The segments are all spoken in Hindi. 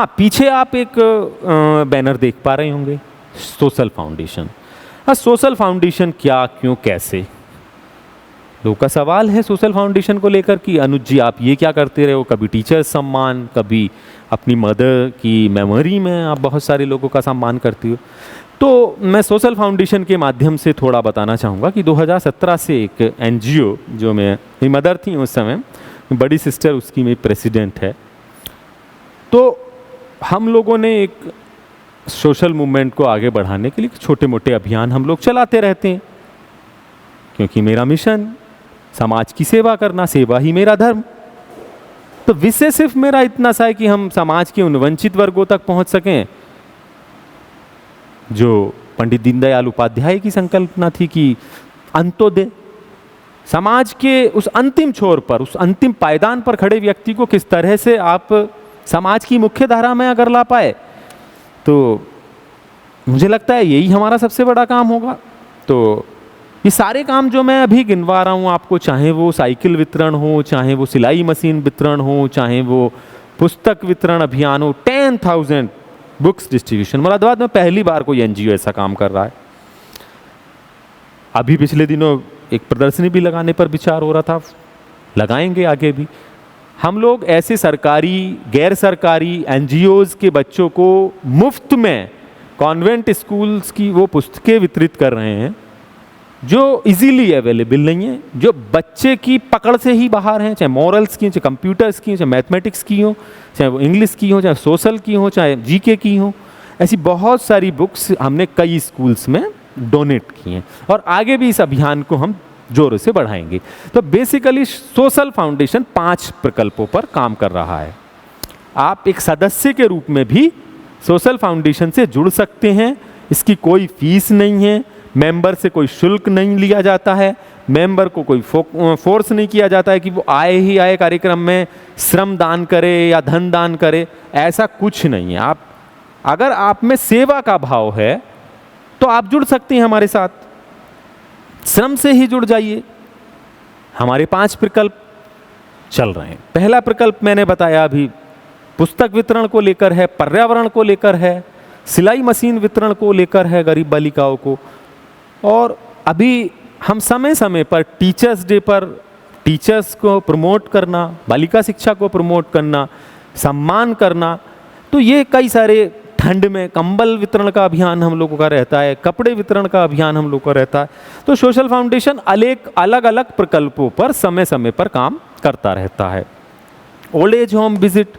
हाँ, पीछे आप एक बैनर देख पा रहे होंगे, सोशल फाउंडेशन। हाँ, सोशल फाउंडेशन क्या, क्यों, कैसे, लोगों का सवाल है सोशल फाउंडेशन को लेकर कि अनुज जी आप ये क्या करते रहे हो, कभी टीचर सम्मान, कभी अपनी मदर की मेमोरी में आप बहुत सारे लोगों का सम्मान करती हो। तो मैं सोशल फाउंडेशन के माध्यम से थोड़ा बताना चाहूँगा कि 2017 से एक एनजीओ, जो मेरी मदर थी उस समय, बड़ी सिस्टर उसकी मेरी प्रेसिडेंट है, तो हम लोगों ने एक सोशल मूवमेंट को आगे बढ़ाने के लिए छोटे मोटे अभियान हम लोग चलाते रहते हैं, क्योंकि मेरा मिशन समाज की सेवा करना, सेवा ही मेरा धर्म। तो विषय सिर्फ मेरा इतना सा है कि हम समाज के उन वंचित वर्गों तक पहुंच सकें जो पंडित दीनदयाल उपाध्याय की संकल्पना थी कि अंत्योदय, समाज के उस अंतिम छोर पर, उस अंतिम पायदान पर खड़े व्यक्ति को किस तरह से आप समाज की मुख्य धारा में अगर ला पाए, तो मुझे लगता है यही हमारा सबसे बड़ा काम होगा। तो ये सारे काम जो मैं अभी गिनवा रहा हूँ आपको, चाहे वो साइकिल वितरण हो, चाहे वो सिलाई मशीन वितरण हो, चाहे वो पुस्तक वितरण अभियान हो, 10,000 बुक्स डिस्ट्रीब्यूशन, मुरादाबाद में पहली बार कोई एनजीओ ऐसा काम कर रहा है। अभी पिछले दिनों एक प्रदर्शनी भी लगाने पर विचार हो रहा था, लगाएंगे आगे भी। हम लोग ऐसे सरकारी गैर सरकारी एनजीओज़ के बच्चों को मुफ्त में कॉन्वेंट स्कूल्स की वो पुस्तकें वितरित कर रहे हैं जो इजीली अवेलेबल नहीं है, जो बच्चे की पकड़ से ही बाहर हैं, चाहे मॉरल्स की हो, चाहे कंप्यूटर्स की हो, चाहे मैथमेटिक्स की हो, चाहे वो इंग्लिश की हो, चाहे सोशल की हो, चाहे जीके की हो। ऐसी बहुत सारी बुक्स हमने कई स्कूल्स में डोनेट की हैं और आगे भी इस अभियान को हम जोरों से बढ़ाएंगे। तो बेसिकली सोशल फाउंडेशन 5 प्रकल्पों पर काम कर रहा है। आप एक सदस्य के रूप में भी सोशल फाउंडेशन से जुड़ सकते हैं, इसकी कोई फीस नहीं है, मेंबर से कोई शुल्क नहीं लिया जाता है, मेंबर को कोई फोर्स नहीं किया जाता है कि वो आए ही आए कार्यक्रम में श्रम दान करे या धन दान करे, ऐसा कुछ नहीं है। आप अगर आप में सेवा का भाव है तो आप जुड़ सकते हैं हमारे साथ, श्रम से ही जुड़ जाइए। हमारे 5 प्रकल्प चल रहे हैं। पहला प्रकल्प मैंने बताया अभी पुस्तक वितरण को लेकर है, पर्यावरण को लेकर है, सिलाई मशीन वितरण को लेकर है गरीब बालिकाओं को, और अभी हम समय समय पर टीचर्स डे पर टीचर्स को प्रमोट करना, बालिका शिक्षा को प्रमोट करना, सम्मान करना, तो ये कई सारे, ठंड में कंबल वितरण का अभियान हम लोगों का रहता है, कपड़े वितरण का अभियान हम लोगों का रहता है। तो सोशल फाउंडेशन अलग अलग प्रकल्पों पर समय समय पर काम करता रहता है। ओल्ड एज होम विजिट,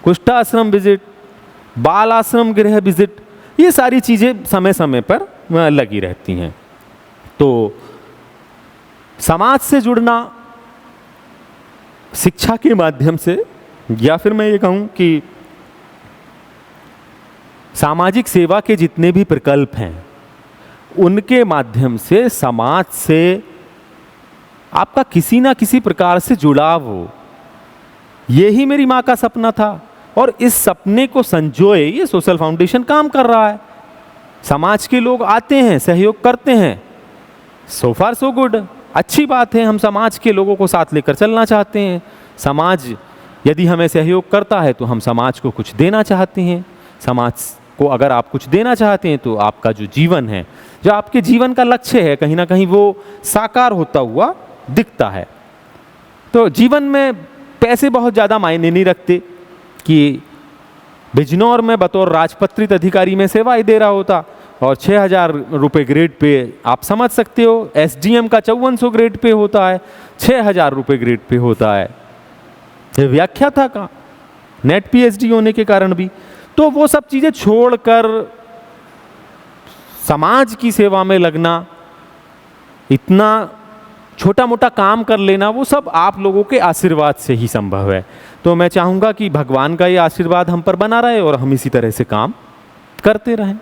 कुष्ठाश्रम विजिट, बाल आश्रम गृह विजिट, ये सारी चीज़ें समय समय पर लगी रहती हैं। तो समाज से जुड़ना शिक्षा के माध्यम से, या फिर मैं ये कहूँ कि सामाजिक सेवा के जितने भी प्रकल्प हैं उनके माध्यम से समाज से आपका किसी ना किसी प्रकार से जुड़ाव हो, यही मेरी माँ का सपना था और इस सपने को संजोए ये सोशल फाउंडेशन काम कर रहा है। समाज के लोग आते हैं, सहयोग करते हैं, सो फार सो गुड, अच्छी बात है। हम समाज के लोगों को साथ लेकर चलना चाहते हैं। समाज यदि हमें सहयोग करता है तो हम समाज को कुछ देना चाहते हैं। समाज को अगर आप कुछ देना चाहते हैं तो आपका जो जीवन है, जो आपके जीवन का लक्ष्य है, कहीं ना कहीं वो साकार होता हुआ दिखता है। तो जीवन में पैसे बहुत ज़्यादा मायने नहीं रखते कि बिजनौर में बतौर राजपत्रित अधिकारी में सेवाएं दे रहा होता और 6,000 रुपये ग्रेड पे आप समझ सकते हो, एसडीएम का 5400 ग्रेड पे होता है, 6,000 रुपये ग्रेड पे होता है। ये व्याख्या था का नेट पीएचडी होने के कारण भी। तो वो सब चीज़ें छोड़कर समाज की सेवा में लगना, इतना छोटा मोटा काम कर लेना, वो सब आप लोगों के आशीर्वाद से ही संभव है। तो मैं चाहूँगा कि भगवान का ये आशीर्वाद हम पर बना रहे और हम इसी तरह से काम करते रहें।